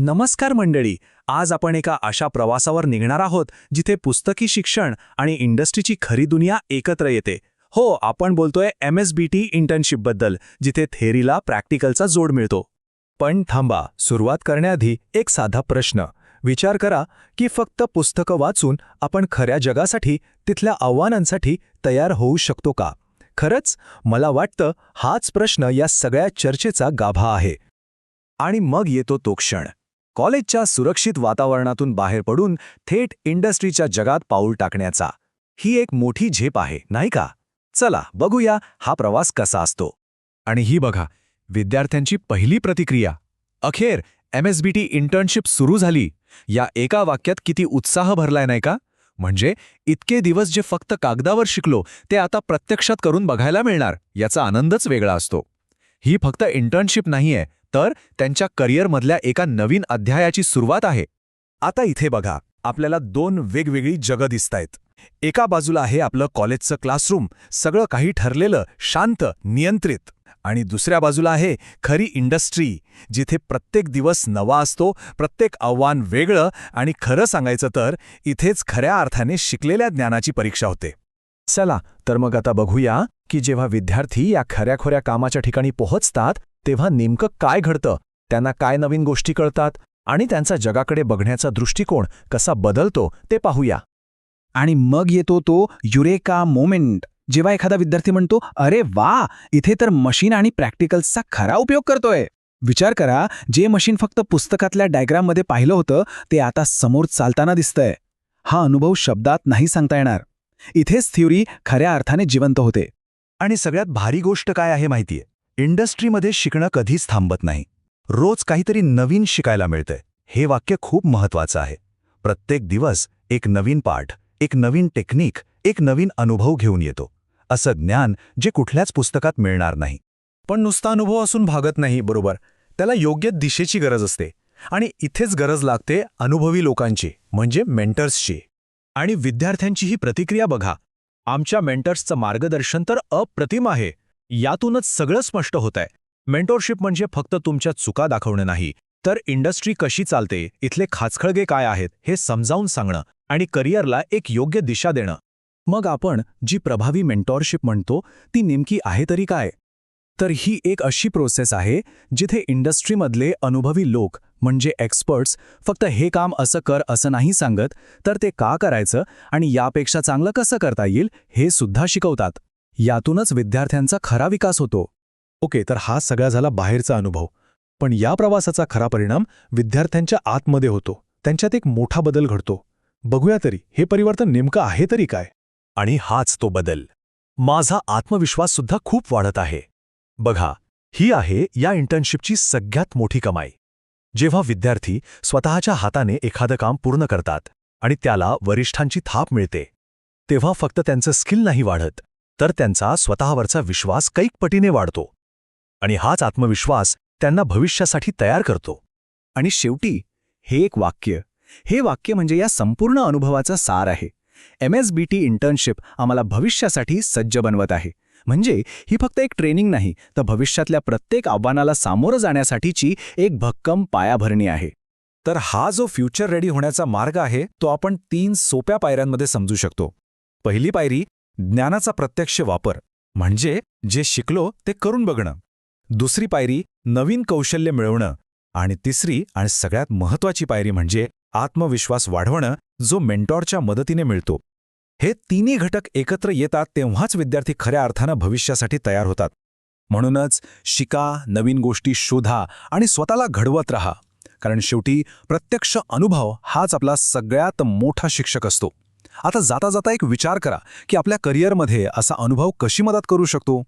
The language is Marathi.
नमस्कार मंडळी. आज आपण एका अशा प्रवासावर निघणार आहोत जिथे पुस्तकी शिक्षण आणि इंडस्ट्रीची खरी दुनिया एकत्र येते. हो, आपण बोलतोय MSBT इंटर्नशिपबद्दल, जिथे थेअरीला प्रॅक्टिकलचा जोड मिळतो. पण थांबा, सुरुवात करण्याआधी एक साधा प्रश्न. विचार करा की फक्त पुस्तकं वाचून आपण खऱ्या जगासाठी, तिथल्या आव्हानांसाठी तयार होऊ शकतो का? खरंच मला वाटतं हाच प्रश्न या सगळ्या चर्चेचा गाभा आहे. आणि मग येतो तो क्षण, कॉलेजच्या सुरक्षित वातावरणातून बाहेर पडून थेट इंडस्ट्रीच्या जगात पाऊल टाकण्याचा. ही एक मोठी झेप आहे, नाही का? चला बघूया हा प्रवास कसा असतो. आणि ही बघा, विद्यार्थ्यांची पहिली प्रतिक्रिया. अखेर MSBT इंटर्नशिप सुरू झाली. या एका वाक्यात किती उत्साह भरलाय, नाही का? म्हणजे इतके दिवस जे फक्त कागदावर शिकलो ते आता प्रत्यक्षात करून बघायला मिळणार, याचा आनंदच वेगळा असतो. ही फक्त इंटर्नशिप नाहीये, तर त्यांच्या करिअरमधल्या एका नवीन अध्यायाची सुरुवात आहे. आता इथे बघा, आपल्याला दोन वेगवेगळी जगं दिसतायत. एका बाजूला आहे आपलं कॉलेजचं क्लासरूम, सगळं काही ठरलेलं, शांत, नियंत्रित. आणि दुसऱ्या बाजूला आहे खरी इंडस्ट्री, जिथे प्रत्येक दिवस नवा असतो, प्रत्येक आव्हान वेगळं, आणि खरं सांगायचं तर इथेच खऱ्या अर्थाने शिकलेल्या ज्ञानाची परीक्षा होते. चला तर मग आता बघूया की जेव्हा विद्यार्थी या खऱ्याखोऱ्या कामाच्या ठिकाणी पोहोचतात तेव्हा नेमकं काय घडतं, त्यांना काय नवीन गोष्टी कळतात आणि त्यांचा जगाकडे बघण्याचा दृष्टिकोन कसा बदलतो ते पाहूया. आणि मग येतो तो युरेका मोमेंट, जेव्हा एखादा विद्यार्थी म्हणतो, अरे वा, इथे तर मशीन आणि प्रॅक्टिकल्सचा खरा उपयोग करतोय. विचार करा, जे मशीन फक्त पुस्तकातल्या डायग्राममध्ये पाहिलं होतं ते आता समोर चालताना दिसतंय. हा अनुभव शब्दात नाही सांगता येणार. इथेच थ्योरी खऱ्या अर्थाने जिवंत होते. आणि सगळ्यात भारी गोष्ट काय आहे माहितीये? इंडस्ट्रीमध्ये शिकणं कधीच थांबत नाही. रोज काहीतरी नवीन शिकायला मिळतंय. हे वाक्य खूप महत्वाचं आहे. प्रत्येक दिवस एक नवीन पाठ, एक नवीन टेक्निक, एक नवीन अनुभव घेऊन येतो. असं ज्ञान जे कुठल्याच पुस्तकात मिळणार नाही. पण नुसता अनुभव असून भागत नाही, बरोबर. त्याला योग्य दिशेची गरज असते. आणि इथेच गरज लागते अनुभवी लोकांची, म्हणजे मेंटर्सची. आणि विद्यार्थ्यांची ही प्रतिक्रिया बघा. आमच्या मेंटर्सचं मार्गदर्शन तर अप्रतिम आहे. यातूनच सगळं स्पष्ट होतंय. मेंटोरशिप म्हणजे फक्त तुमच्या चुका दाखवणं नाही, तर इंडस्ट्री कशी चालते, इथले खाचखळगे काय आहेत हे समजावून सांगणं आणि करिअरला एक योग्य दिशा देणं. मग आपण जी प्रभावी मेंटॉरशिप म्हणतो ती नेमकी आहे तरी काय? तर ही एक अशी प्रोसेस आहे जिथे इंडस्ट्रीमधले अनुभवी लोक, म्हणजे एक्सपर्ट्स, फक्त हे काम असं कर असं नाही सांगत, तर ते का करायचं आणि यापेक्षा चांगलं कसं करता येईल हे सुद्धा शिकवतात. यातूनच विद्यार्थ्यांचा खरा विकास होतो. ओके, तर हा सगळा झाला बाहेरचा अनुभव. पण या प्रवासाचा खरा परिणाम विद्यार्थ्यांच्या आतमध्ये होतो. त्यांच्यात एक मोठा बदल घडतो. बघूया तरी हे परिवर्तन नेमकं आहे तरी काय. आणि हाच तो बदल. माझा आत्मविश्वास सुद्धा खूप वाढत आहे. बघा, ही आहे या इंटर्नशिपची सगळ्यात मोठी कमाई. जेव्हा विद्यार्थी स्वतःच्या हाताने एखादं काम पूर्ण करतात आणि त्याला वरिष्ठांची थाप मिळते, तेव्हा फक्त त्यांचं स्किल नाही वाढत, तर त्यांचा स्वतःवरचा विश्वास कैक पटीने वाढतो. आणि हाच आत्मविश्वास त्यांना भविष्यासाठी तयार करतो. आणि शेवटी हे वाक्य म्हणजे या संपूर्ण अनुभवाचा सार आहे. MSBT इंटर्नशिप आम्हाला भविष्यासाठी सज्ज बनवत आहे. म्हणजे ही फक्त एक ट्रेनिंग नाही, तर भविष्यातल्या प्रत्येक आव्हानाला सामोरं जाण्यासाठीची एक भक्कम पायाभरणी आहे. तर हा जो फ्युचर रेडी होण्याचा मार्ग आहे तो आपण 3 सोप्या पायऱ्यांमध्ये समजू शकतो. पहिली पायरी, ज्ञानाचा प्रत्यक्ष वापर, म्हणजे जे शिकलो ते करून बघणं. दुसरी पायरी, नवीन कौशल्य मिळवणं. आणि तिसरी आणि सगळ्यात महत्त्वाची पायरी म्हणजे आत्मविश्वास वाढवणं, जो मेंटॉरच्या मदतीने मिळतो. हे तिन्ही घटक एकत्र येतात तेव्हाच विद्यार्थी खऱ्या अर्थानं भविष्यासाठी तयार होतात. म्हणूनच शिका, नवीन गोष्टी शोधा आणि स्वतःला घडवत राहा. कारण शेवटी प्रत्यक्ष अनुभव हाच आपला सगळ्यात मोठा शिक्षक असतो. आता जाता जाता एक विचार करा की आपल्या करिअरमध्ये असा अनुभव कशी मदत करू शकतो.